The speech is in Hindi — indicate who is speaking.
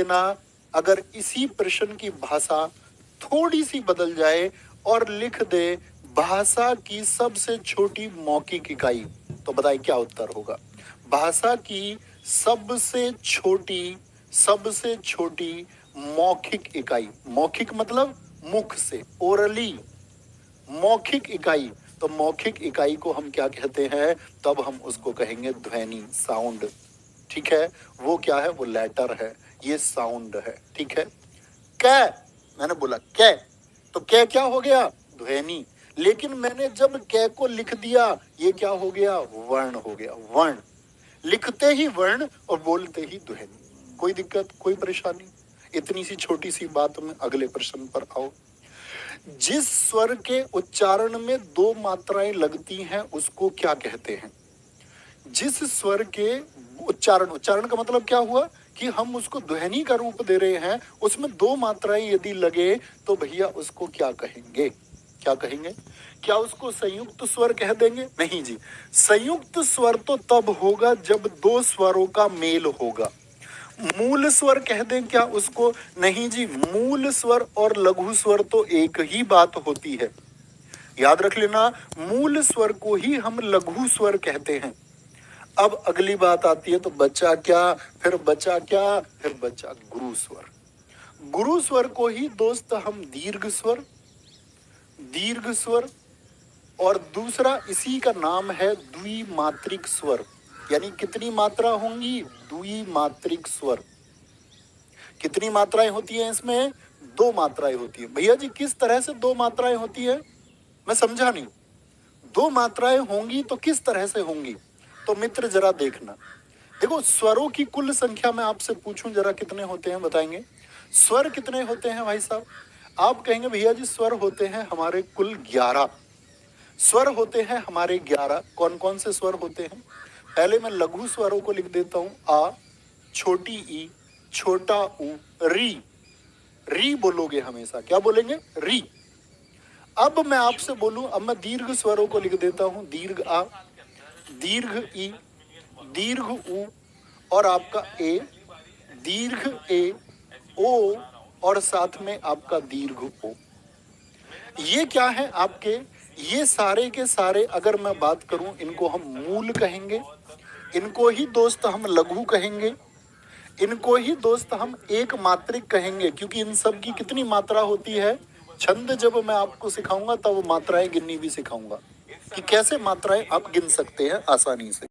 Speaker 1: ना, अगर इसी प्रश्न की भाषा थोड़ी सी बदल जाए और लिख दे भाषा की सबसे छोटी मौखिक इकाई, तो बताइए क्या उत्तर होगा। भाषा की सबसे छोटी मौखिक इकाई, मौखिक मतलब मुख से, ओरली, मौखिक इकाई। तो मौखिक इकाई को हम क्या कहते हैं, तब हम उसको कहेंगे ध्वनि, साउंड। ठीक है, वो क्या है, वो लेटर है, ये साउंड है। ठीक है, कै, मैंने बोला कै, तो कै क्या हो गया, ध्वनि। लेकिन मैंने जब कै को लिख दिया, ये क्या हो गया, वर्ण हो गया, वर्ण। लिखते ही वर्ण और बोलते ही ध्वनि। कोई दिक्कत, कोई परेशानी। इतनी सी छोटी सी बात में अगले प्रश्न पर आओ। जिस स्वर के उच्चारण में दो मात्राएं लगती हैं उसको क्या कहते हैं। जिस स्वर के उच्चारण का मतलब क्या हुआ कि हम उसको ध्वनि का रूप दे रहे हैं, उसमें दो मात्राएं यदि लगे तो भैया उसको क्या कहेंगे, क्या कहेंगे। क्या उसको संयुक्त स्वर कह देंगे, नहीं जी। संयुक्त स्वर तो तब होगा जब दो स्वरों का मेल होगा। मूल स्वर कह दें क्या उसको, नहीं जी। मूल स्वर और लघु स्वर तो एक ही बात होती है, याद रख लेना। मूल स्वर को ही हम लघु स्वर कहते हैं। अब अगली बात आती है, तो बचा क्या, फिर बचा क्या, फिर बचा गुरु स्वर। गुरु स्वर को ही दोस्त हम दीर्घ स्वर, और दूसरा इसी का नाम है द्विमात्रिक स्वर। यानी कितनी मात्रा होंगी, द्विमात्रिक स्वर। कितनी मात्राएं होती हैं इसमें, दो मात्राएं होती है। भैया जी किस तरह से दो मात्राएं होती है, मैं समझा नहीं। दो मात्राएं होंगी तो किस तरह से होंगी, तो मित्र जरा देखना। देखो, स्वरों की कुल संख्या मैं आपसे पूछूं जरा, कितने होते हैं, बताएंगे। स्वर कितने होते हैं भाई साहब। आप कहेंगे भैया जी स्वर होते हैं हमारे कुल 11। स्वर होते हैं हमारे 11। कौन कौन से स्वर होते हैं, पहले मैं लघु स्वरों को लिख देता हूं। आ, छोटी ई, छोटा ऊ, री। री बोलोगे हमेशा, क्या बोलेंगे, री। अब मैं आपसे बोलूं, अब मैं दीर्घ स्वरों को लिख देता हूं। दीर्घ आ, दीर्घ ई, दीर्घ ऊ, और आपका ए, दीर्घ ए, ओ, और साथ में आपका दीर्घ ओ। ये क्या है आपके, ये सारे के सारे अगर मैं बात करूं, इनको हम मूल कहेंगे, इनको ही दोस्त हम लघु कहेंगे, इनको ही दोस्त हम एक मात्रिक कहेंगे। क्योंकि इन सब की कितनी मात्रा होती है, छंद जब मैं आपको सिखाऊंगा तब मात्राएं गिननी भी सिखाऊंगा कि कैसे मात्राएं आप गिन सकते हैं आसानी से।